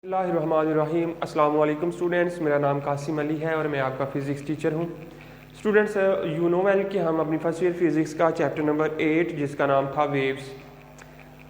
बिस्मिल्लाहिर्रहमानिर्रहीम। अस्सलाम वालेकुम स्टूडेंट्स, मेरा नाम कासिम अली है और मैं आपका फ़िज़िक्स टीचर हूँ। स्टूडेंट्स, यू नो वेल कि हम अपनी फर्स्ट ईयर फ़िज़िक्स का चैप्टर नंबर 8 जिसका नाम था वेव्स,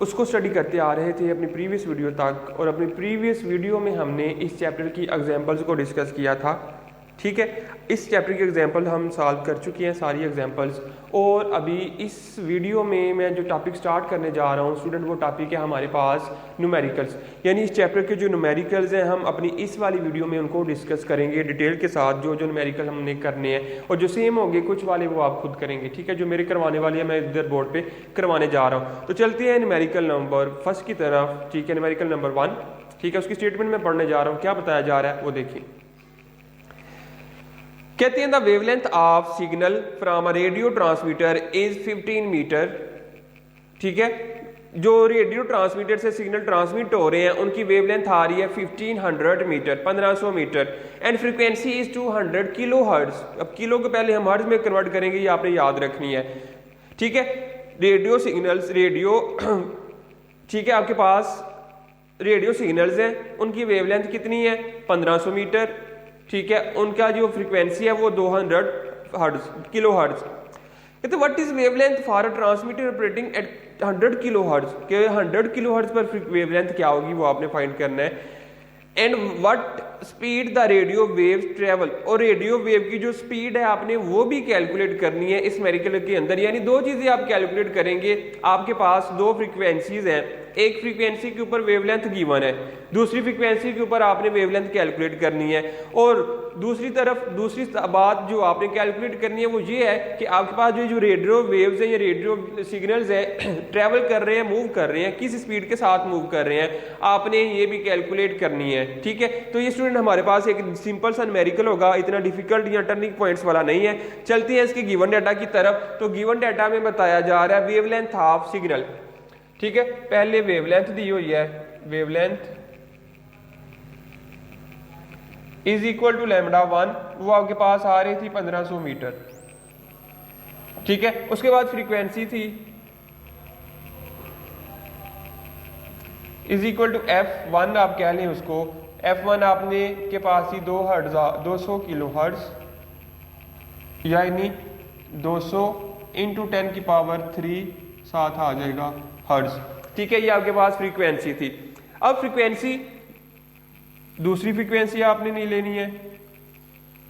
उसको स्टडी करते आ रहे थे अपनी प्रीवियस वीडियो तक। और अपनी प्रीवियस वीडियो में हमने इस चैप्टर की एग्जांपल्स को डिस्कस किया था। ठीक है, इस चैप्टर की एग्जांपल हम सॉल्व कर चुके हैं सारी एग्जांपल्स। और अभी इस वीडियो में मैं जो टॉपिक स्टार्ट करने जा रहा हूँ स्टूडेंट, वो टॉपिक है हमारे पास न्यूमेरिकल्स। यानी इस चैप्टर के जो न्यूमेरिकल्स हैं हम अपनी इस वाली वीडियो में उनको डिस्कस करेंगे डिटेल के साथ। जो जो न्यूमेरिकल हमने करने हैं और जो सेम होंगे, कुछ वाले वो आप खुद करेंगे। ठीक है, जो मेरे करवाने वाले हैं मैं इधर बोर्ड पे करवाने जा रहा हूँ। तो चलते हैं न्यूमेरिकल नंबर फर्स्ट की तरफ। ठीक है, न्यूमेरिकल नंबर 1। ठीक है, उसकी स्टेटमेंट में पढ़ने जा रहा हूँ। क्या बताया जा रहा है वो देखिए। कहते हैं the wavelength of signal from a radio transmitter is 15 metre. ठीक है, जो रेडियो ट्रांसमीटर से सिग्नल ट्रांसमिट हो रहे हैं उनकी वेवलेंथ आ रही है 1500 metre, 1500 metre. And frequency is 200 kilo hertz. अब किलो को पहले हम हर्ट्ज में कन्वर्ट करेंगे, ये आपने याद रखनी है। ठीक है, रेडियो सिग्नल्स, रेडियो ठीक है, आपके पास रेडियो सिग्नल्स हैं, उनकी वेवलेंथ कितनी है? 1500 मीटर। ठीक है, उनका जो फ्रीक्वेंसी है वो 200 हर्ट्ज, किलो हर्ट्ज। कहते what is wavelength for a transmitter operating eight 100 kilo hertz. के 100 किलो हर्ट्ज पर वेवलेंथ क्या होगी वो आपने फाइंड करना है। And what speed the radio wave travel, और रेडियो वेव की जो स्पीड है आपने वो भी कैलकुलेट करनी है इस न्यूमेरिकल के अंदर। यानी दो चीजें आप कैलकुलेट करेंगे। आपके पास दो फ्रीक्वेंसीज हैं, एक फ्रीक्वेंसी के ऊपर वेवलेंथ गिवन है, दूसरी फ्रीक्वेंसी के ऊपर आपने वेवलेंथ कैलकुलेट करनी है। और दूसरी तरफ दूसरी बात जो आपने कैलकुलेट करनी है वो ये है कि आपके पास जो रेडियो वेव्स हैं, ये रेडियो सिग्नल्स हैं, ट्रैवल कर रहे हैं, मूव कर रहे हैं, किस स्पीड के साथ मूव कर रहे हैं, आपने ये भी कैलकुलेट करनी है। ठीक है, तो ये स्टूडेंट हमारे पास एक सिंपल सा न्यूमेरिकल होगा, इतना डिफिकल्ट या टर्निंग पॉइंट्स वाला नहीं है। चलते हैं इसके गिवन डाटा की तरफ। तो गिवन डाटा में बताया जा रहा है वेवलेंथ ऑफ सिग्नल। ठीक है, पहले वेवलेंथ दी हुई है, wavelength is equal to lambda 1, वो आपके पास आ रही थी 1500 मीटर। ठीक है, उसके बाद फ्रीक्वेंसी थी इज इक्वल टू F1, आप कह लें उसको। F1 आपने के पास ही 200 किलो हर्ट्ज, यानी 200 इंटू 10 की पावर 3 साथ आ जाएगा हर्ट्ज। ठीक है, ये आपके पास फ्रीक्वेंसी थी। अब फ्रीक्वेंसी, दूसरी फ्रीक्वेंसी आपने नहीं लेनी है,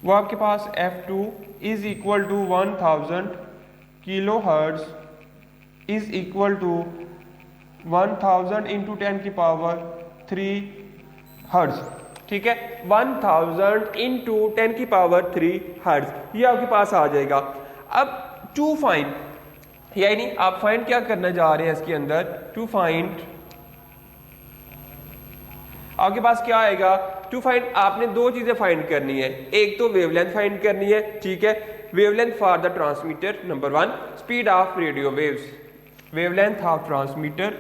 वो आपके पास F2 is equal to 1000 kilo hertz is equal to 1000 into 10 की पावर 3 हर्ट्ज। ठीक है, 1000 इंटू 10 की पावर 3 हर्ट्ज, ये आपके पास आ जाएगा। अब टू फाइंड, यानी आप फाइंड क्या करना जा रहे हैं इसके अंदर, टू फाइंड आपके पास क्या आएगा। टू फाइंड आपने दो चीजें फाइंड करनी है, एक तो वेवलेंथ फाइंड करनी है। ठीक है, wavelength for the transmitter number 1, speed of radio waves, wavelength of transmitter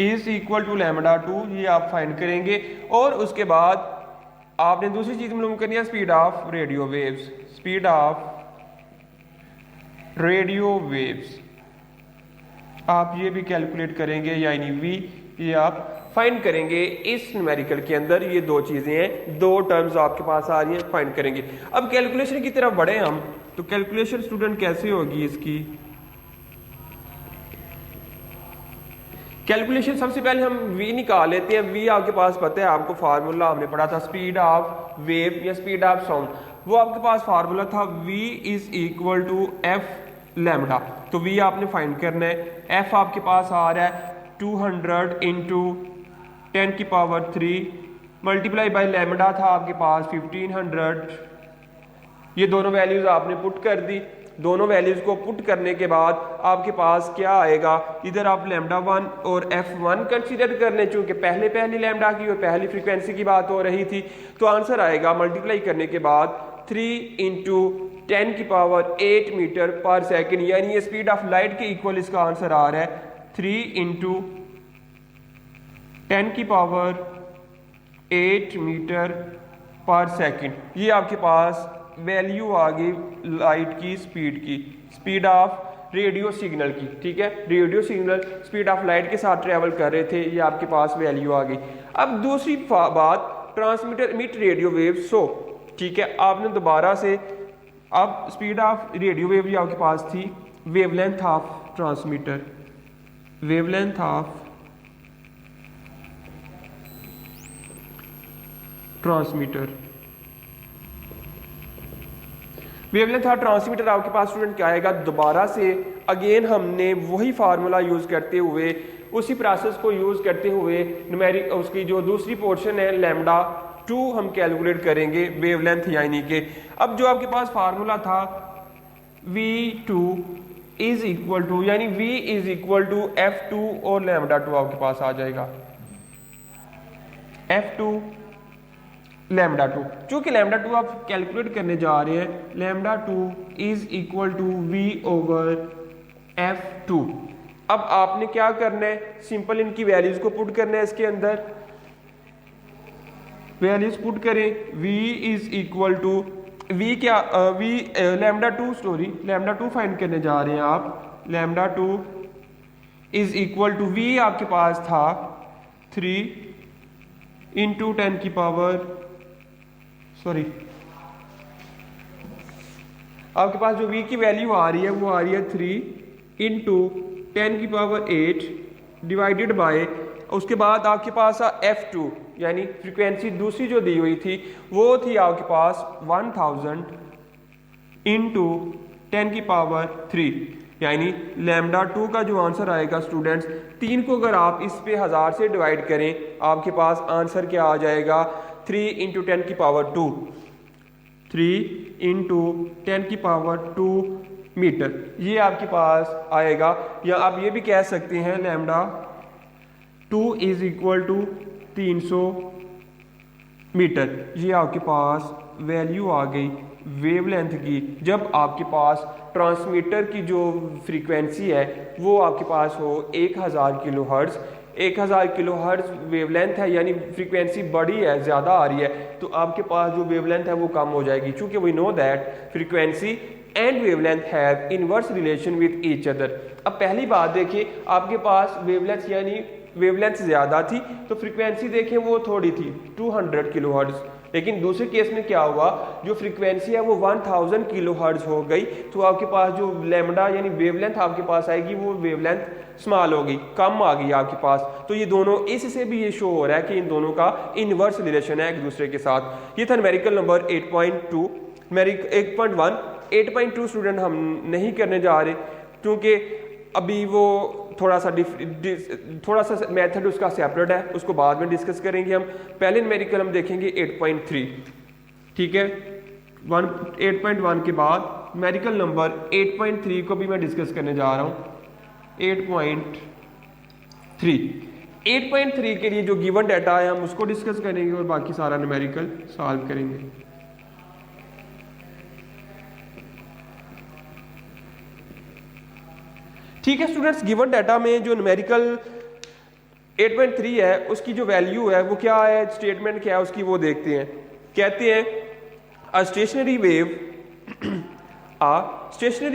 is equal to lambda 2, ये आप फाइंड करेंगे। और उसके बाद आपने दूसरी चीज मालूम करनी है, speed of radio waves, speed of radio waves आप ये भी कैलकुलेट करेंगे, यानी v, ये आप फाइंड करेंगे इस न्यूमेरिकल के अंदर। ये दो चीजें हैं, दो टर्म्स आपके पास आ रही हैं, फाइंड करेंगे। अब कैलकुलेशन की तरफ बढ़े हम, तो कैलकुलेशन स्टूडेंट कैसे होगी इसकी कैलकुलेशन। सबसे पहले हम v निकाल लेते हैं। v आपके पास पता है, आपको फार्मूला हमने पढ़ा था स्पीड ऑफ वेव या स्पीड ऑफ साउंड, वो आपके पास फार्मूला था v is equal to f lambda. तो v आपने फाइंड करना है। f आपके पास आ रहा है 200 इंटू 10 की पावर 3 मल्टीप्लाई बाई लैम्डा था आपके पास 1500। ये दोनों वैल्यूज आपने पुट कर दी। दोनों वैल्यूज को पुट करने के बाद आपके पास क्या आएगा, इधर आप लैम्डा 1 और F1 कंसीडर कर लें, चूंकि पहली लैम्डा की और पहली फ्रीक्वेंसी की बात हो रही थी। तो आंसर आएगा मल्टीप्लाई करने के बाद 3 इंटू 10 की पावर 8 मीटर पर सेकेंड, यानी ये स्पीड ऑफ लाइट के इक्वल इसका आंसर आ रहा है 3 इंटू 10 की पावर 8 मीटर पर सेकेंड। ये आपके पास वैल्यू आ गई लाइट की स्पीड की, स्पीड ऑफ रेडियो सिग्नल की, ठीक है। Radio signal speed of light के साथ ट्रेवल कर रहे थे, ये आपके पास वैल्यू आ गई। अब दूसरी बात, ट्रांसमीटर इमिट रेडियो वेव, सो ठीक है, आपने दोबारा से, अब स्पीड ऑफ रेडियो वेव ये आपके पास थी, wavelength of transmitter, wavelength of transmitter, wavelength of transmitter आपके पास स्टूडेंट क्या आएगा, दोबारा से अगेन हमने वही फार्मूला यूज करते हुए, उसी प्रोसेस को यूज करते हुए न्यूमेरिक उसकी जो दूसरी पोर्शन है लैम्डा 2 हम कैलकुलेट करेंगे वेवलेंथ यानी कि। अब जो आपके पास फार्मूला था V2 इज इक्वल टू, यानी V is equal to F2 और लैम्डा 2 आपके पास आ जाएगा, F2 लैम्डा 2। चूंकि लैम्डा 2 आप कैलकुलेट करने जा रहे हैं, lambda 2 is equal to V over F2। अब आपने क्या करना है, सिंपल इनकी वैल्यूज को पुट करना है, इसके अंदर वैल्यूज पुट करें, V is equal to V क्या V lambda 2 sorry lambda 2 find करने जा रहे हैं आप, lambda 2 is equal to V आपके पास था 3 इंटू 10 की पावर, सॉरी आपके पास जो V की वैल्यू आ रही है वो आ रही है 3 इंटू 10 की पावर 8 डिवाइडेड बाय, उसके बाद आपके पास F2 यानी फ्रीक्वेंसी दूसरी जो दी हुई थी वो थी आपके पास 1000 इंटू 10 की पावर 3, यानी लैम्डा 2 का जो आंसर आएगा स्टूडेंट्स, 3 को अगर आप इस पे 1000 से डिवाइड करें आपके पास आंसर क्या आ जाएगा, 3 इंटू 10 की पावर 2, 3 इंटू 10 की पावर 2 मीटर, ये आपके पास आएगा। या आप ये भी कह सकते हैं lambda 2 is equal to 300 metre, ये आपके पास वैल्यू आ गई वेवलेंथ की। जब आपके पास ट्रांसमीटर की जो फ्रीक्वेंसी है वो आपके पास हो 1000 kilo hertz, 1000 kilo hertz wavelength है, यानी फ्रीक्वेंसी बड़ी है, ज़्यादा आ रही है, तो आपके पास जो वेवलेंथ है वो कम हो जाएगी, क्योंकि we know that frequency and wavelength have inverse relation with each other. अब पहली बात देखिए, आपके पास वेवलेंथ यानी वेवलेंथ ज़्यादा थी तो फ्रीक्वेंसी देखें वो थोड़ी थी 200 किलो हर्ट्ज, लेकिन दूसरे केस में क्या हुआ, जो फ्रीक्वेंसी है वो 1000 किलो हर्ट्ज हो गई, तो आपके पास जो लैम्डा यानी वेवलेंथ आपके पास आएगी वो वेवलेंथ स्मॉल हो गई, कम आ गई आपके पास। तो ये दोनों, इससे भी ये शो हो रहा है कि इन दोनों का इनवर्स रिलेशन है एक दूसरे के साथ। ये था न्यूमेरिकल नंबर 8.2। 8.2 स्टूडेंट हम नहीं करने जा रहे क्योंकि अभी वो थोड़ा सा मेथड उसका सेपरेट है, उसको बाद में डिस्कस करेंगे हम। पहले न्यूमेरिकल हम देखेंगे 8.3, ठीक है। 8.1 के बाद न्यूमेरिकल नंबर 8.3 को भी मैं डिस्कस करने जा रहा हूँ। 8.3 के लिए जो गिवन डाटा है हम उसको डिस्कस करेंगे और बाकी सारा न्यूमेरिकल सॉल्व करेंगे। ठीक है स्टूडेंट्स, गिवन डाटा में जो न्यूमेरिकल 8.3 है उसकी जो वैल्यू है वो क्या है, स्टेटमेंट क्या है उसकी वो देखते हैं। कहते हैं a stationary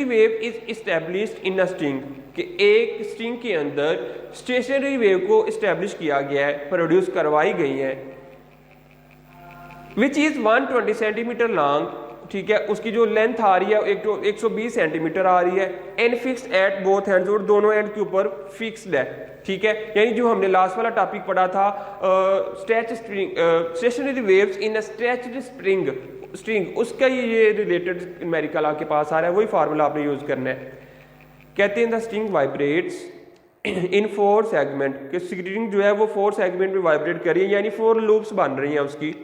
wave is established in a string, कि एक स्ट्रिंग के अंदर स्टेशनरी वेव को इस्टेब्लिश किया गया है, प्रोड्यूस करवाई गई है, विच इज 120 सेंटीमीटर लॉन्ग, ठीक है। उसकी जो लेंथ आ रही है 120 सेंटीमीटर आ रही है, and fixed at both ends, और दोनों एंड के ऊपर फिक्स्ड है, ठीक है। यानी जो हमने लास्ट वाला टॉपिक पढ़ा था stretch string, stationery waves in a stretched string, उसका ये रिलेटेड न्यूमेरिकल आपके पास आ रहा है, वही फार्मूला आपने यूज करना है। कहते हैं the string vibrates in 4 segment, कि स्ट्रिंग जो है वो 4 सेगमेंट में वाइब्रेट कर रही है, यानी 4 लूप्स बन रही हैं उसकी,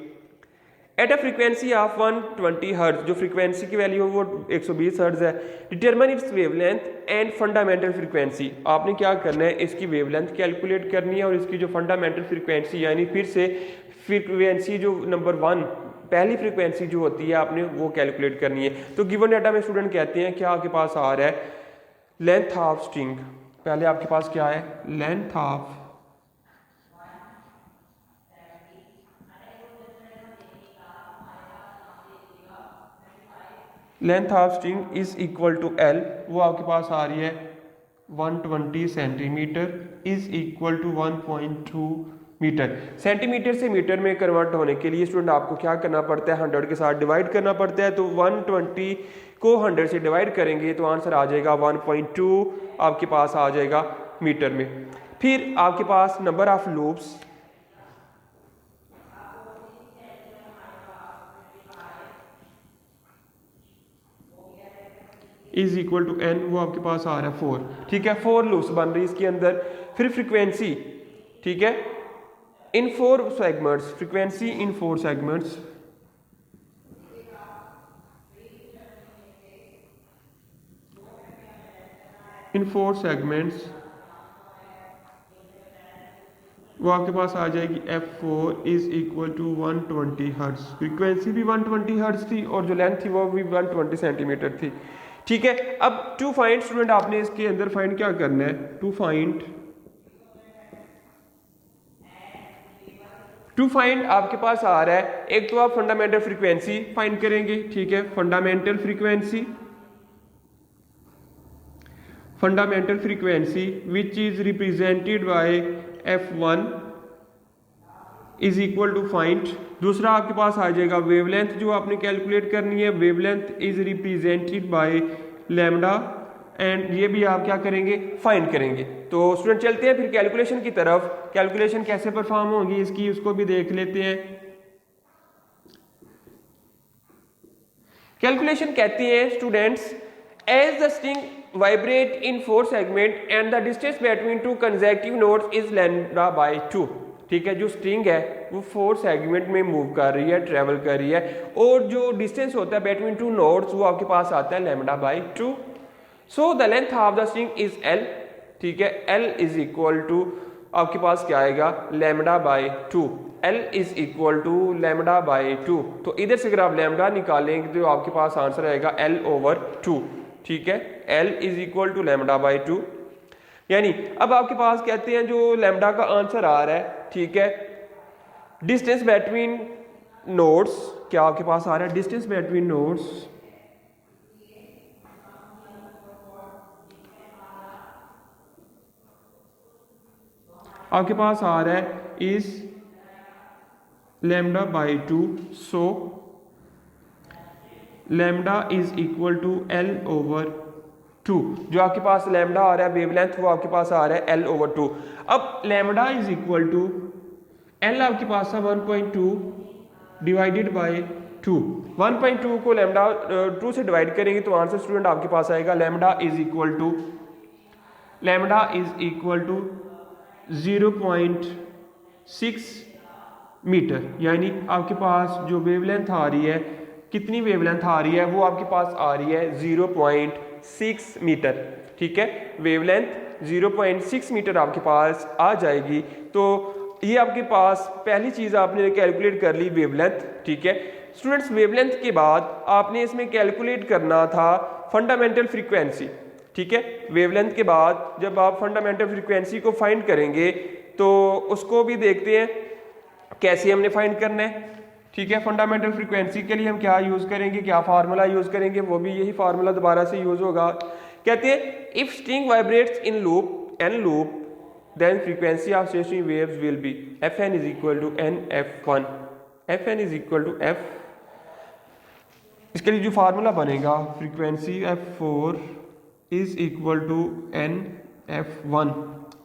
at a frequency of 120 hertz, जो फ्रीक्वेंसी की वैल्यू है वो 120 हर्ट्ज है। Determine its wavelength and fundamental frequency, आपने क्या करना है, इसकी वेवलेंथ कैलकुलेट करनी है और इसकी जो फंडामेंटल फ्रीक्वेंसी यानी फिर से फ्रीक्वेंसी जो नंबर 1 पहली फ्रीक्वेंसी जो होती है आपने वो कैलकुलेट करनी है। तो गिवन डाटा में स्टूडेंट कहते हैं क्या आपके पास आ रहा है, लेंथ ऑफ स्ट्रिंग, पहले आपके पास क्या है, length of length of string is equal to L, वो आपके पास आ रही है 120 centimetre is equal to 1.2 metre. Centimetre से मीटर में कन्वर्ट होने के लिए स्टूडेंट आपको क्या करना पड़ता है, 100 के साथ डिवाइड करना पड़ता है। तो 120 को 100 से डिवाइड करेंगे तो आंसर आ जाएगा 1.2 आपके पास आ जाएगा मीटर में। फिर आपके पास number of loops is equal to N, वो आपके पास आ रहा है 4, ठीक है। 4 लूप्स बन रही है इसके अंदर। फिर फ्रीक्वेंसी, ठीक है, in 4 segments, frequency in 4 segments, in 4 segments वो आपके पास आ जाएगी F4 is equal to 120 hertz. Frequency भी 120 हर्ट्ज थी और जो लेंथ थी वो भी 120 सेंटीमीटर थी, ठीक है। अब टू फाइंड स्टूडेंट आपने इसके अंदर फाइंड क्या करना है, टू फाइंड आपके पास आ रहा है, एक तो आप फंडामेंटल फ्रीक्वेंसी फाइंड करेंगे, ठीक है। Fundamental frequency which is represented by F1 is equal to find. दूसरा आपके पास आ जाएगा वेवलेंथ, जो आपने कैलकुलेट करनी है, wavelength is represented by lambda, and ये भी आप क्या करेंगे, फाइंड करेंगे। तो स्टूडेंट चलते हैं फिर कैलकुलेशन की तरफ। कैलकुलेशन कैसे परफॉर्म होगी इसकी, उसको भी देख लेते हैं। कैलकुलेशन कहती है students, as the string vibrate in 4 segment and the distance between 2 consecutive nodes is lambda by 2, ठीक है। जो स्ट्रिंग है वो 4 सेगमेंट में मूव कर रही है, ट्रेवल कर रही है, और जो डिस्टेंस होता है बिटवीन 2 नोड्स वो आपके पास आता है lambda by 2। So the length of the string is L, ठीक है। एल इज इक्वल टू आपके पास क्या आएगा, lambda by 2। L is equal to lambda by 2, तो इधर से अगर आप लैम्डा निकालेंगे तो आपके पास आंसर आएगा L ओवर 2, ठीक है। L is equal to lambda by 2, यानी अब आपके पास कहते हैं जो लैम्डा का आंसर आ रहा है, ठीक है, डिस्टेंस बिटवीन नोड्स, क्या आपके पास आ रहा है, डिस्टेंस बिटवीन नोड्स आपके पास आ रहा है is lambda by 2। So lambda is equal to L over 2। जो आपके पास लैम्डा आ रहा है वेवलेंथ, वो आपके पास आ रहा है L ओवर 2। अब lambda is equal to L आपके पास है 1.2 डिवाइडेड बाई 2। 1.2 को लैम्डा 2 से डिवाइड करेंगे तो आंसर स्टूडेंट आपके पास आएगा lambda is equal to 0.6 metre. यानी आपके पास जो वेवलेंथ आ रही है, कितनी वेवलेंथ आ रही है, वो आपके पास आ रही है 0.6 मीटर, ठीक है। वेवलेंथ 0.6 मीटर आपके पास आ जाएगी। तो ये आपके पास पहली चीज़ आपने कैलकुलेट कर ली वेवलेंथ, ठीक है। स्टूडेंट्स वेवलेंथ के बाद आपने इसमें कैलकुलेट करना था फंडामेंटल फ्रीक्वेंसी, ठीक है। वेवलेंथ के बाद जब आप फंडामेंटल फ्रीक्वेंसी को फाइंड करेंगे तो उसको भी देखते हैं कैसे हमने फाइंड करना है, ठीक है। फंडामेंटल फ्रीक्वेंसी के लिए हम क्या यूज़ करेंगे, क्या फार्मूला यूज़ करेंगे, वो भी यही फार्मूला दोबारा से यूज़ होगा। कहते हैं if string vibrates in loop N loop then frequency of stationary waves will be Fn is equal to NF1। Fn is equal to F, इसके लिए जो फार्मूला बनेगा frequency F4 is equal to NF1।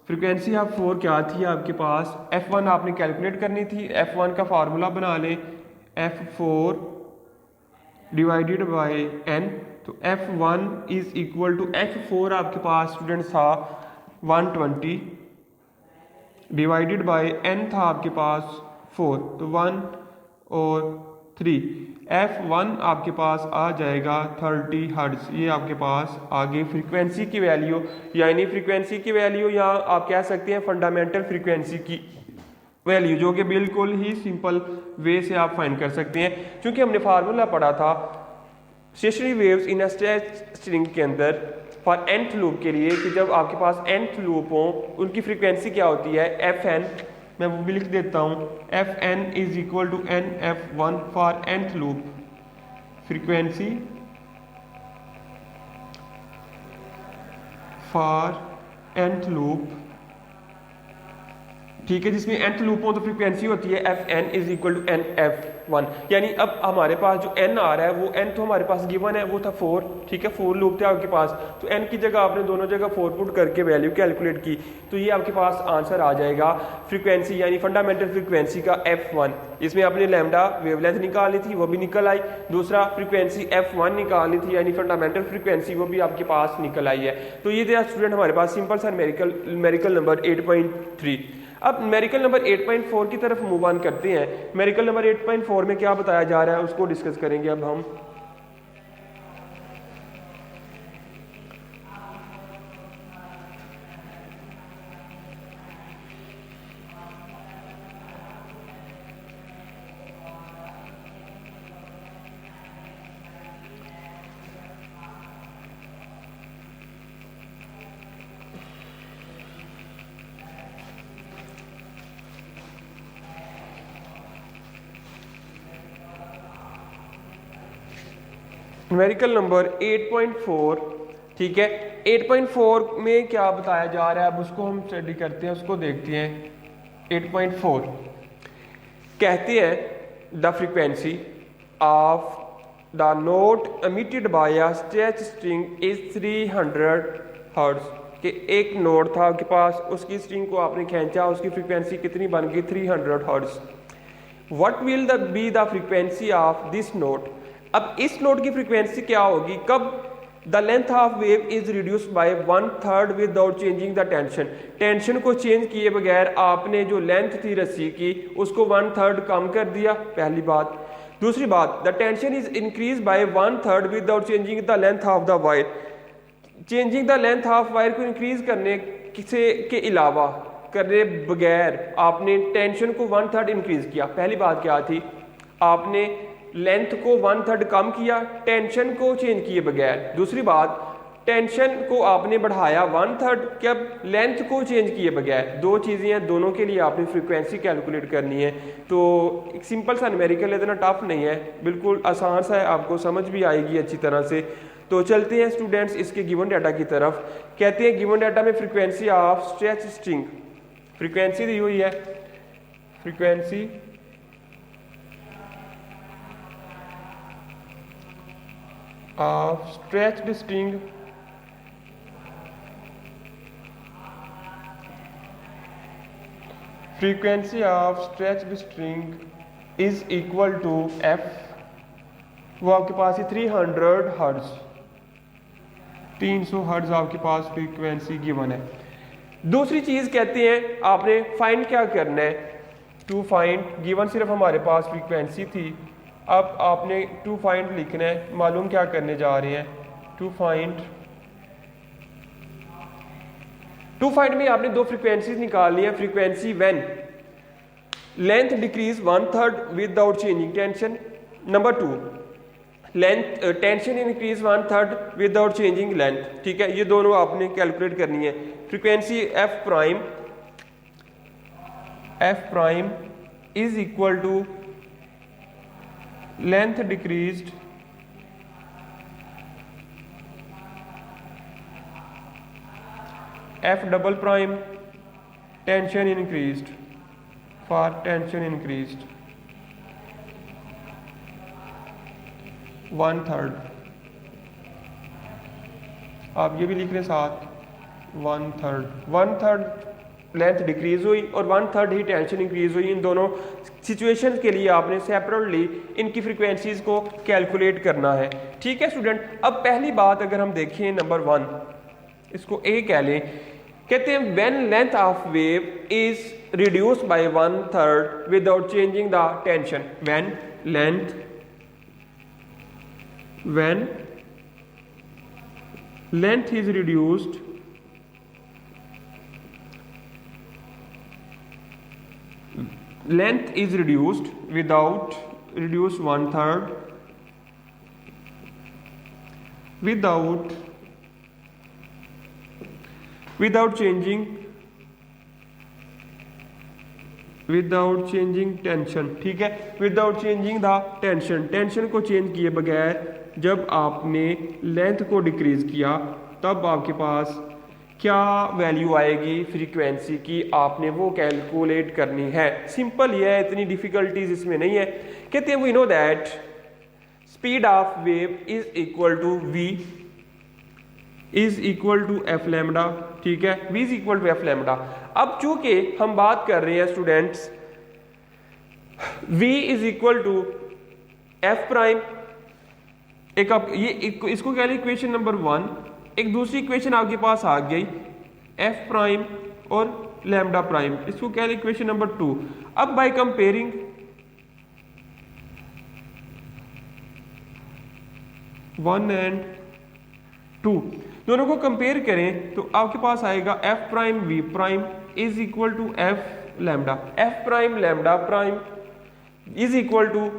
Frequency of 4 क्या थी आपके पास, F1 आपने calculate करनी थी। F1 का फार्मूला बना लें F4 डिवाइडेड बाय N। तो F1 is equal to F4 आपके पास स्टूडेंट्स था 120 डिवाइडेड बाय N था आपके पास 4, तो 1 और 3। F1 आपके पास आ जाएगा 30 हर्ट्ज। ये आपके पास आगे फ्रीक्वेंसी की वैल्यू, यानी फ्रीक्वेंसी की वैल्यू या आप कह सकते हैं फंडामेंटल फ्रीक्वेंसी की वैल्यू, जो कि बिल्कुल ही सिंपल वे से आप फाइंड कर सकते हैं। क्योंकि हमने फार्मूला पढ़ा था स्टेशनरी वेव्स इन स्ट्रिंग के अंदर फॉर nth लूप के लिए कि जब आपके पास nth लूप हो उनकी फ्रीक्वेंसी क्या होती है Fn। मैं वो भी लिख देता हूँ Fn is equal to NF1 for nth loop. Frequency for nth loop, ठीक है, जिसमें nth लूप हो तो फ्रीक्वेंसी होती है fn is equal to nf1। यानी अब हमारे पास जो n आ रहा है वो n तो हमारे पास गिवन है, वो था 4, ठीक है, 4 लूप थे आपके पास, तो n की जगह आपने दोनों जगह 4 पुट करके वैल्यू कैलकुलेट की, तो ये आपके पास आंसर आ जाएगा फ्रीक्वेंसी यानी फंडामेंटल फ्रीक्वेंसी का f1। इसमें आपने लैम्डा वेवलेंथ निकाली थी, वो भी निकल आई। दूसरा फ्रीक्वेंसी f1 निकालनी थी यानी फंडामेंटल फ्रीक्वेंसी, वो भी आपके पास निकल आई है। तो ये था स्टूडेंट हमारे पास सिंपल सा न्यूमेरिकल नंबर 8.3। अब न्यूमेरिकल नंबर 8.4 की तरफ मूव ऑन करते हैं। न्यूमेरिकल नंबर 8.4 में क्या बताया जा रहा है उसको डिस्कस करेंगे अब हम। न्यूमेरिकल नंबर 8.4, ठीक है, 8.4 में क्या बताया जा रहा है अब उसको हम स्टडी करते हैं, उसको देखते हैं। 8.4 कहते हैं the frequency of the note emitted by a stretch string is 300 hertz, कि एक नोट था आपके पास, उसकी स्ट्रिंग को आपने खींचा, उसकी फ्रीक्वेंसी कितनी बन गई 300 hertz. What will be the frequency of this note. अब इस नोट की फ्रीक्वेंसी क्या होगी कब the length of wave is reduced by 1/3 without changing the tension. Tension को चेंज किए बगैर आपने जो लेंथ थी रस्सी की उसको 1/3 कम कर दिया, पहली बात। दूसरी बात, the tension is increase bye 1/3 without changing the length of the wire. Changing the length of wire को इंक्रीज करने से के अलावा करने बगैर आपने टेंशन को 1/3 इंक्रीज किया। पहली बात क्या थी, आपने लेंथ को 1/3 कम किया टेंशन को चेंज किए बगैर। दूसरी बात, टेंशन को आपने बढ़ाया 1/3 कब, लेंथ को चेंज किए बगैर। दो चीज़ें हैं, दोनों के लिए आपने फ्रीक्वेंसी कैलकुलेट करनी है। तो एक सिंपल सा न्यूमेरिकल इतना टफ नहीं है, बिल्कुल आसान सा है, आपको समझ भी आएगी अच्छी तरह से। तो चलते हैं स्टूडेंट्स इसके गिवन डाटा की तरफ। कहते हैं गिवन डाटा में frequency of stretch string, frequency दी हुई है, frequency of stretched string frequency of stretched string is equal to f, वो आपके पास है 300 हर्ट्ज, 300 हर्ट्ज आपके पास फ्रीक्वेंसी गिवन है। दूसरी चीज कहते हैं आपने फाइंड क्या करना है, टू फाइंड, गिवन सिर्फ हमारे पास फ्रीक्वेंसी थी, अब आपने टू फाइंड लिखना है। मालूम क्या करने जा रहे हैं, टू फाइंड में आपने दो फ्रीक्वेंसीज निकालनी है। Frequency when length decrease 1/3 without changing tension, number 2 length tension increase 1/3 without changing length, ठीक है, ये दोनों आपने कैलकुलेट करनी है। Frequency F prime is equal to length decreased F double prime tension increased for tension increased 1/3। आप ये भी लिख रहे साथ 1/3 लेंथ डिक्रीज हुई और 1/3 ही टेंशन इंक्रीज हुई। इन दोनों सिचुएशन के लिए आपने सेपरेटली इनकी फ्रीक्वेंसीज को कैलकुलेट करना है, ठीक है स्टूडेंट। अब पहली बात अगर हम देखें नंबर 1, इसको ए कह लें, कहते हैं when length of wave is reduced by 1/3 without changing the tension. When length is reduced without 1/3 without changing tension, ठीक है, विदाउट चेंजिंग द टेंशन को चेंज किए बगैर जब आपने लेंथ को डिक्रीज किया तब आपके पास क्या वैल्यू आएगी फ्रीक्वेंसी की, आपने वो कैलकुलेट करनी है। सिंपल ये है, इतनी डिफिकल्टीज इसमें नहीं है। कहते हैं we know that speed of wave is equal to V is equal to F lambda, ठीक है, v is equal to F lambda. अब चूंकि हम बात कर रहे हैं students v is equal to F prime, एक आप ये इसको कह लें इक्वेशन नंबर 1, एक दूसरी इक्वेशन आपके पास आ गई एफ प्राइम और लैम्डा प्राइम, इसको कह लें इक्वेशन नंबर 2। अब by comparing one and two, दोनों को कंपेयर करें तो आपके पास आएगा F prime V prime is equal to F lambda, F prime lambda prime is equal to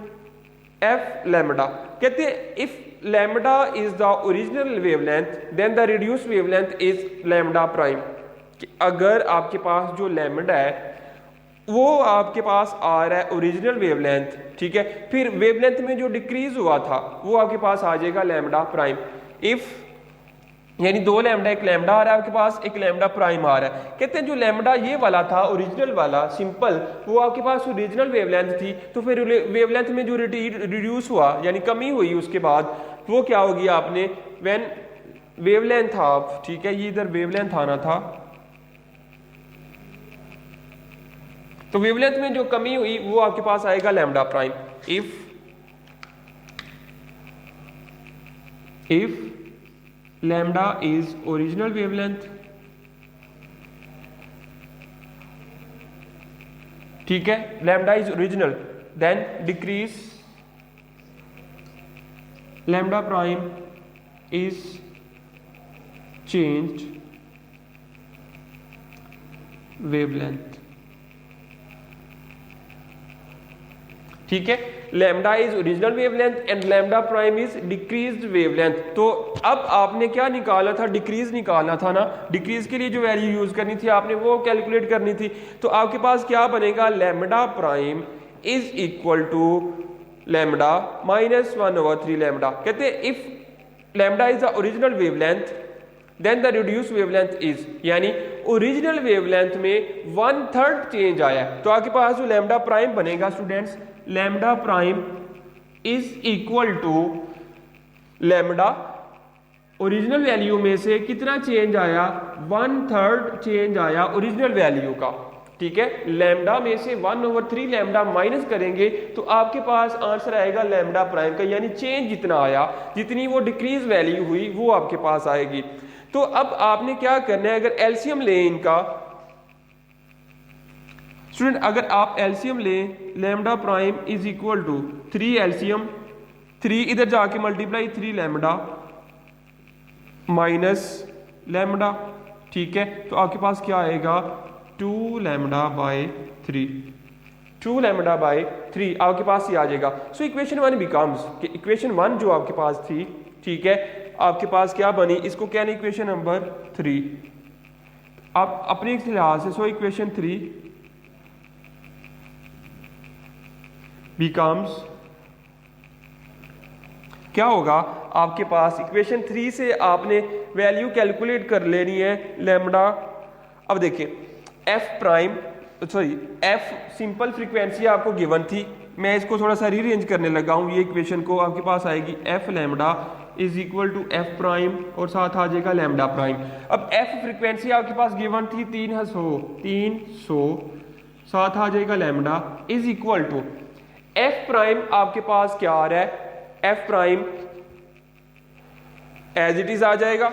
F lambda. कहते हैं if lambda is the original wavelength then the reduce wavelength is lambda prime. अगर आपके पास जो lambda है वो आपके पास आ रहा है ओरिजिनल वेवलेंथ, ठीक है, फिर वेवलेंथ में जो डिक्रीज हुआ था वो आपके पास आ जाएगा लैम्डा प्राइम। इफ यानी दो लैम्डा, एक लैम्डा आ रहा है आपके पास, एक लैम्डा प्राइम आ रहा है। कहते हैं जो लैम्डा ये वाला था ओरिजिनल वाला सिंपल, वो आपके पास ओरिजिनल वेवलेंथ थी, तो फिर वेवलेंथ में जो रिड्यूस हुआ यानी कमी हुई उसके बाद वो क्या होगी, आपने व्हेन वेवलेंथ ऑफ, ठीक है, ये इधर वेवलेंथ आना था, तो वेवलेंथ में जो कमी हुई वो आपके पास आएगा lambda prime. If lambda is original wavelength, ठीक है, lambda is original, then decrease lambda prime is changed wavelength, ठीक है, lambda is original wavelength and lambda prime is decreased wavelength. तो अब आपने क्या निकाला था, डिक्रीज निकालना था ना, डिक्रीज के लिए जो वैल्यू यूज करनी थी आपने वो कैलकुलेट करनी थी। तो आपके पास क्या बनेगा, lambda prime is equal to lambda minus 1/3 lambda. कहते हैं if lambda is the original wavelength then the reduce wavelength is, यानी ओरिजिनल वेवलेंथ में 1/3 चेंज आया है, तो आपके पास जो लैम्डा प्राइम बनेगा students, lambda prime is equal to lambda original value में से कितना चेंज आया, 1/3 चेंज आया ओरिजिनल वैल्यू का, ठीक है। लैम्डा में से 1/3 लैम्डा माइनस करेंगे तो आपके पास आंसर आएगा लैम्डा प्राइम का, यानी चेंज जितना आया, जितनी वो डिक्रीज वैल्यू हुई वो आपके पास आएगी। तो अब आपने क्या करना है, अगर एलसीएम लें इनका स्टूडेंट, अगर आप एलसीएम लें, lambda prime is equal to 3 LCM, 3 इधर जाके मल्टीप्लाई 3 लैम्डा माइनस लैम्डा, ठीक है, तो आपके पास क्या आएगा 2 लैम्डा बाय 3, 2 लैम्डा बाय 3 आपके पास ये आ जाएगा। सो इक्वेशन 1 बिकम्स, इक्वेशन 1 जो आपके पास थी, ठीक है, आपके पास क्या बनी, इसको क्या नहीं, इक्वेशन नंबर 3 आप अपने लिहाज से, सो इक्वेशन 3 बिकम्स, क्या होगा आपके पास, इक्वेशन 3 से आपने वैल्यू कैलकुलेट कर लेनी है लैम्डा। अब देखिए F prime, sorry F simple frequency आपको गिवन थी, मैं इसको थोड़ा सा रीअरेंज करने लगा हूं, ये इक्वेशन को आपके पास आएगी F lambda is equal to F prime और साथ आ जाएगा लैम्डा प्राइम। अब एफ फ्रीक्वेंसी आपके पास गिवन थी 300, साथ आ जाएगा lambda is equal to F prime, आपके पास क्या आ रहा है, F prime as it is आ जाएगा,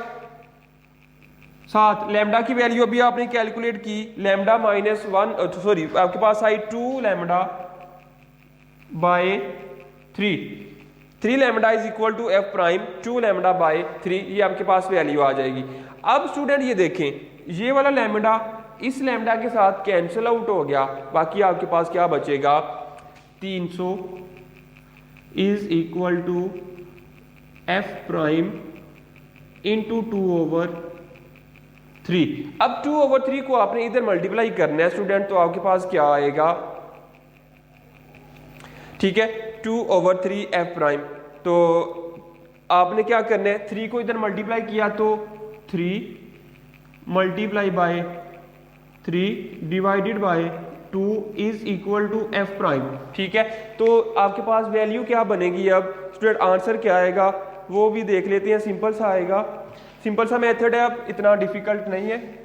साथ लैम्डा की वैल्यू अभी आपने कैलकुलेट की, लैम्डा माइनस 1, सॉरी आपके पास आई 2 lambda by 3 lambda is equal to F prime 2 lambda by 3, ये आपके पास वैल्यू आ जाएगी। अब स्टूडेंट ये देखें, ये वाला लैम्डा इस लैम्डा के साथ कैंसिल आउट हो गया, बाकी आपके पास क्या बचेगा, 300 is equal to F prime into 2/3। अब 2/3 को आपने इधर मल्टीप्लाई करना है स्टूडेंट, तो आपके पास क्या आएगा, ठीक है, 2/3 एफ प्राइम। तो आपने क्या करना है, 3 को इधर मल्टीप्लाई किया तो 3 multiply by 3 divided by 2 is equal to F prime. ठीक है, तो आपके पास वैल्यू क्या बनेगी? अब स्टूडेंट आंसर क्या आएगा वो भी देख लेते हैं। सिंपल सा आएगा, सिंपल सा मेथड है, अब इतना डिफिकल्ट नहीं है।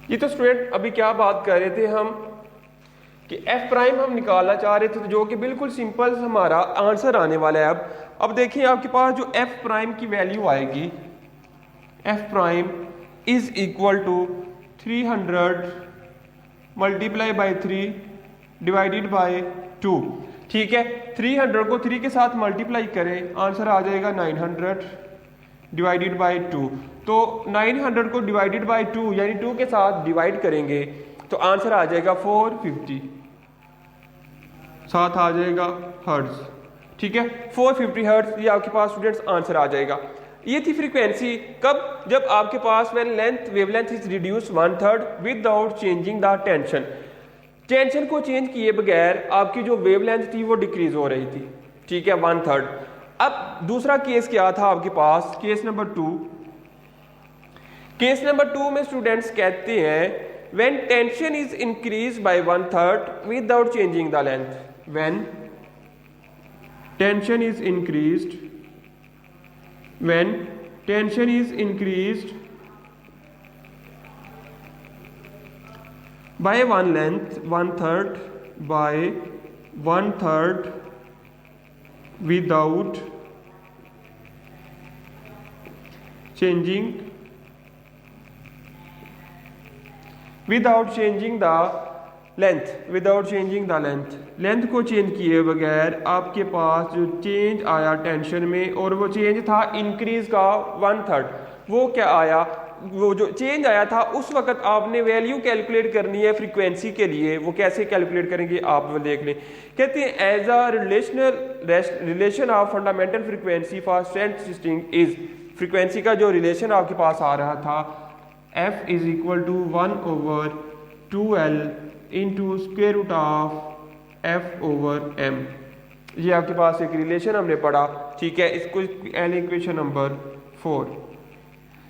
ये तो स्टूडेंट अभी क्या बात कर रहे थे हम कि एफ प्राइम हम निकालना चाह रहे थे, तो जो कि बिल्कुल सिंपल हमारा आंसर आने वाला है। अब देखिए आपके पास जो एफ प्राइम की वैल्यू आएगी, F prime is equal to 300 multiply by 3 divided by 2। ठीक है, 300 को 3 के साथ मल्टीप्लाई करें, आंसर आ जाएगा 900 डिवाइडेड बाय 2। तो 900 को डिवाइडेड बाय 2 यानी 2 के साथ डिवाइड करेंगे तो आंसर आ जाएगा 450, साथ आ जाएगा हर्ट्ज। ठीक है, 450 हर्ट्ज, ये आपके पास स्टूडेंट्स आंसर आ जाएगा। ये थी फ्रीक्वेंसी कब? जब आपके पास when length wavelength is reduce 1/3 without changing the tension. Tension को चेंज किए बगैर आपकी जो वेवलेंथ थी वो डिक्रीज हो रही थी। ठीक है, 1/3। अब दूसरा केस क्या था आपके पास? Case number 2। केस नंबर 2 में स्टूडेंट्स कहते हैं when tension is increased by 1/3 without changing the length, when tension is increased by 1/3 by 1/3 without changing the length, length को चेंज किए बगैर आपके पास जो चेंज आया टेंशन में, और वो चेंज था इंक्रीज का 1/3। वो क्या आया? वो जो चेंज आया था उस वक्त आपने वैल्यू कैलकुलेट करनी है फ्रीक्वेंसी के लिए। वो कैसे कैलकुलेट करेंगे आप वो देख लें। कहते हैं as a relation of fundamental frequency for strength system is, frequency का जो रिलेशन आपके पास आ रहा था f is equal to 1/2l into square root of f over m। ये आपके पास एक रिलेशन हमने पढ़ा। ठीक है, इसको इक्वेशन नंबर 4।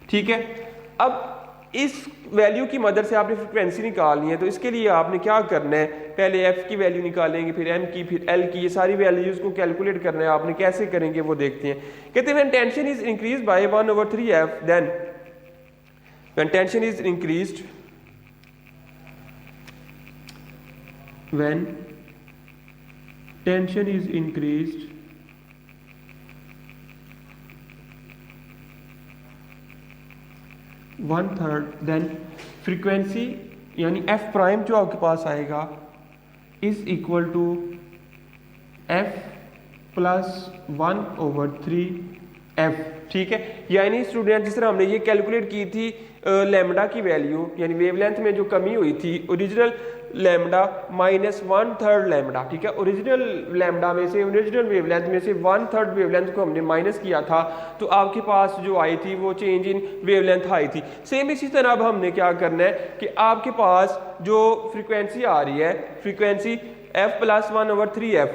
ठीक है, अब इस वैल्यू की मदद से आपने फ्रीक्वेंसी निकालनी है, तो इसके लिए आपने क्या करना है? पहले f की वैल्यू निकालेंगे, फिर m की, फिर l की, ये सारी वैल्यूज को कैलकुलेट करना है। आपने कैसे करेंगे वो देखते हैं। कहते हैं tension is increase by 1/3f, then when tension is increased 1/3 then frequency यानी एफ प्राइम जो आपके पास आएगा is equal to F plus 1/3f। ठीक है, यानी स्टूडेंट जिस तरह हमने ये कैलकुलेट की थी लैम्डा की वैल्यू, यानी वेवलेंथ में जो कमी हुई थी ओरिजिनल लैम्डा माइनस 1/3 लैम्डा। ठीक है, ओरिजिनल लैम्डा में से, ओरिजिनल वेवलेंथ में से 1/3 वेवलेंथ को हमने माइनस किया था, तो आपके पास जो आई थी वो चेंज इन वेवलेंथ आई थी। सेम इसी तरह अब हमने क्या करना है कि आपके पास जो फ्रीक्वेंसी आ रही है, फ्रीक्वेंसी f प्लस 1/3f।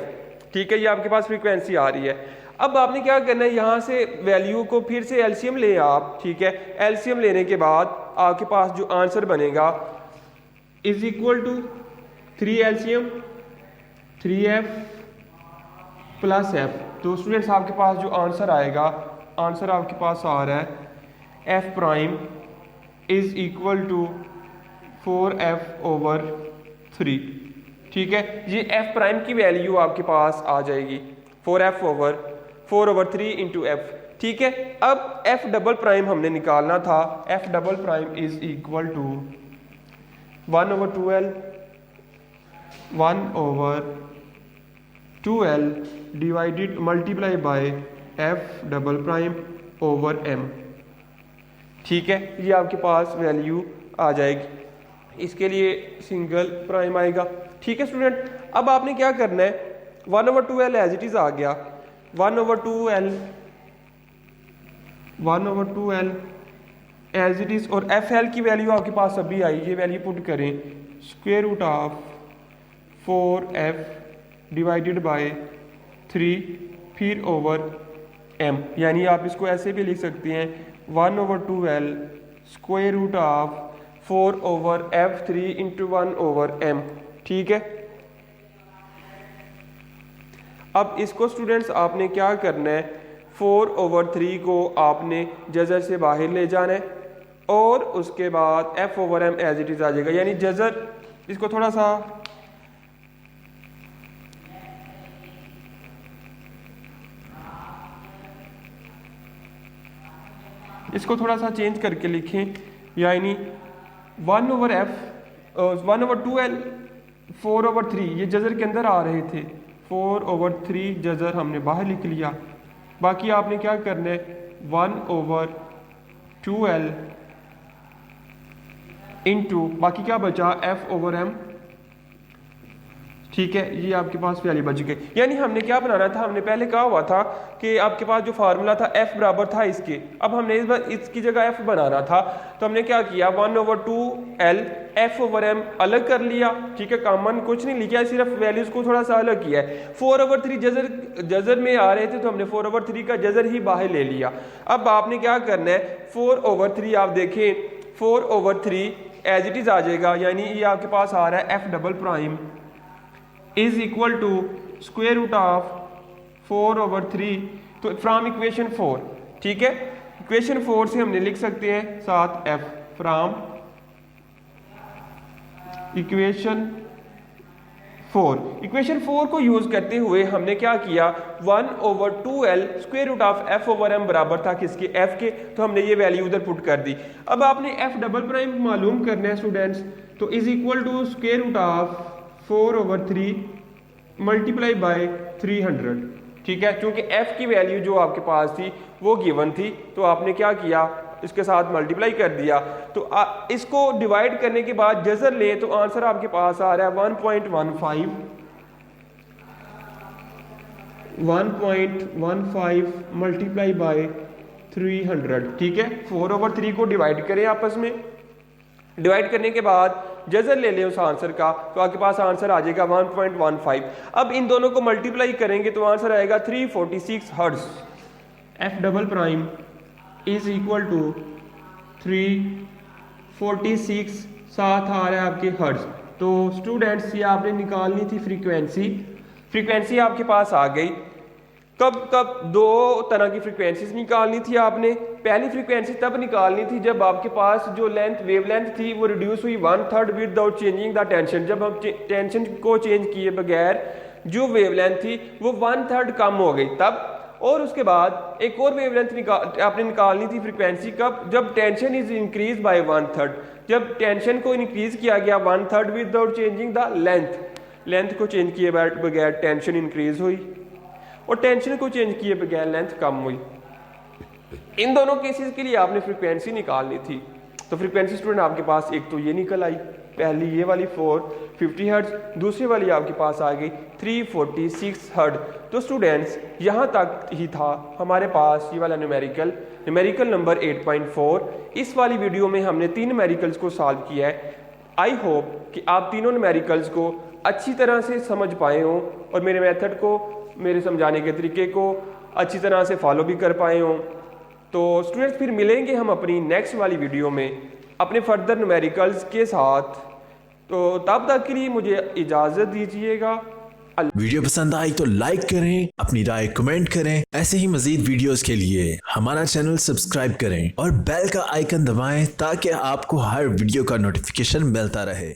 ठीक है, ये आपके पास फ्रीक्वेंसी आ रही है। अब आपने क्या करना है, यहाँ से वैल्यू को फिर से एलसीएम ले आप। ठीक है, एलसीएम लेने के बाद आपके पास जो आंसर बनेगा is equal to 3 LCM 3f plus f। तो स्टूडेंट्स आपके पास जो आंसर आएगा, आंसर आपके पास आ रहा है f prime is equal to 4f/3। ठीक है, ये f प्राइम की वैल्यू आपके पास आ जाएगी 4/3 इंटू f। ठीक है, अब f डबल प्राइम हमने निकालना था। f double prime is equal to 1/2l divided multiply by f double prime over m। ठीक है, ये आपके पास वैल्यू आ जाएगी। इसके लिए सिंगल प्राइम आएगा। ठीक है स्टूडेंट, अब आपने क्या करना है, 1/2l एज इट इज आ गया, 1/2l एज इट इज, और FL की वैल्यू आपके पास अभी आई, ये वैल्यू पुट करें, square root of 4f divided by 3 फिर ओवर m, यानी आप इसको ऐसे भी लिख सकते हैं 1/2l square root of 4/f3 into 1/m। ठीक है, अब इसको स्टूडेंट्स आपने क्या करना है, 4/3 को आपने जजर से बाहर ले जाना है और उसके बाद f/m एज इट इज आ जाएगा, यानी जजर, इसको थोड़ा सा चेंज करके लिखें, यानी 1/2l 4/3 ये जजर के अंदर आ रहे थे, 4/3 जजर हमने बाहर लिख लिया, बाकी आपने क्या करना है 1/2l इंटू बाकी क्या बचा f/m। ठीक है, ये आपके पास वैल्यू बच गई। यानी हमने क्या बनाना था, हमने पहले कहा हुआ था कि आपके पास जो फार्मूला था f बराबर था इसके, अब हमने इस बार इसकी जगह f बनाना था, तो हमने क्या किया 1/2l f/m अलग कर लिया। ठीक है, कॉमन कुछ नहीं लिखा, सिर्फ वैल्यूज को थोड़ा सा अलग किया है। 4/3 जजर में आ रहे थे तो हमने 4/3 का जजर ही बाहर ले लिया। अब आपने क्या करना है, 4/3 आप देखें 4/3 एज इट इज आ जाएगा, यानी ये आपके पास आ रहा है f" is equal to square root of 4/3, तो फ्रॉम इक्वेशन 4। ठीक है, इक्वेशन 4 से हमने लिख सकते हैं 7f फ्रॉम इक्वेशन 4। इक्वेशन 4 को यूज करते हुए हमने क्या किया, 1/2l square root of f/m बराबर था किसके, f के, तो हमने ये वैल्यू उधर पुट कर दी। अब आपने f" मालूम करना है स्टूडेंट्स, तो is equal to square root of 4/3 multiply by 300। ठीक है, क्योंकि f की वैल्यू जो आपके पास थी वो गिवन थी, तो आपने क्या किया, इसके साथ मल्टीप्लाई कर दिया। तो इसको डिवाइड करने के बाद जजर ले तो आंसर आपके पास आ रहा है 1.15 मल्टीप्लाई बाय 300। ठीक है, 4/3 को डिवाइड करें आपस में, डिवाइड करने के बाद जजर ले लें उस आंसर का, तो आपके पास आंसर आ जाएगा 1.15। अब इन दोनों को मल्टीप्लाई करेंगे तो आंसर आएगा 346 hertz. f" is equal to 346, साथ आ रहा है आपके हर्ट्ज। तो स्टूडेंट्स ये आपने निकालनी थी फ्रीक्वेंसी आपके पास आ गई। कब दो तरह की फ्रीक्वेंसीज निकालनी थी आपने। पहली फ्रीक्वेंसी तब निकालनी थी जब आपके पास जो वेवलेंथ थी वो रिड्यूस हुई 1/3 विदाउट चेंजिंग द टेंशन। जब हम टेंशन को चेंज किए बगैर जो वेवलेंथ थी वो 1/3 कम हो गई तब। और उसके बाद एक और वेवलेंथ आपने निकालनी थी फ्रीक्वेंसी कब, जब टेंशन इज इंक्रीज बाय 1/3। जब टेंशन को इंक्रीज किया गया 1/3 विदाउट चेंजिंग द लेंथ को चेंज किए बगैर टेंशन इंक्रीज हुई और टेंशन को चेंज किए बगैर लेंथ कम हुई। इन दोनों केसेस के लिए आपने फ्रीक्वेंसी निकालनी थी। तो फ्रीक्वेंसी स्टूडेंट आपके पास एक तो ये निकल आई, पहली ये वाली 450 हर्ट्ज, दूसरी वाली आपके पास आ गई 346 हर्ट्ज। तो स्टूडेंट्स यहाँ तक ही था हमारे पास ये वाला न्यूमेरिकल नंबर 8.4। इस वाली वीडियो में हमने 3 न्यूमेरिकल्स को सॉल्व किया है। आई होप कि आप तीनों न्यूमेरिकल्स को अच्छी तरह से समझ पाए हों और मेरे मेथड को, मेरे समझाने के तरीके को अच्छी तरह से फॉलो भी कर पाए हों। तो स्टूडेंट्स फिर मिलेंगे हम अपनी नेक्स्ट वाली वीडियो में अपने फर्दर न्यूमेरिकल्स के साथ। तो तब तक के लिए मुझे इजाज़त दीजिएगा। वीडियो पसंद आई तो लाइक करें, अपनी राय कमेंट करें। ऐसे ही मजीद वीडियोस के लिए हमारा चैनल सब्सक्राइब करें और बेल का आइकन दबाएं ताकि आपको हर वीडियो का नोटिफिकेशन मिलता रहे।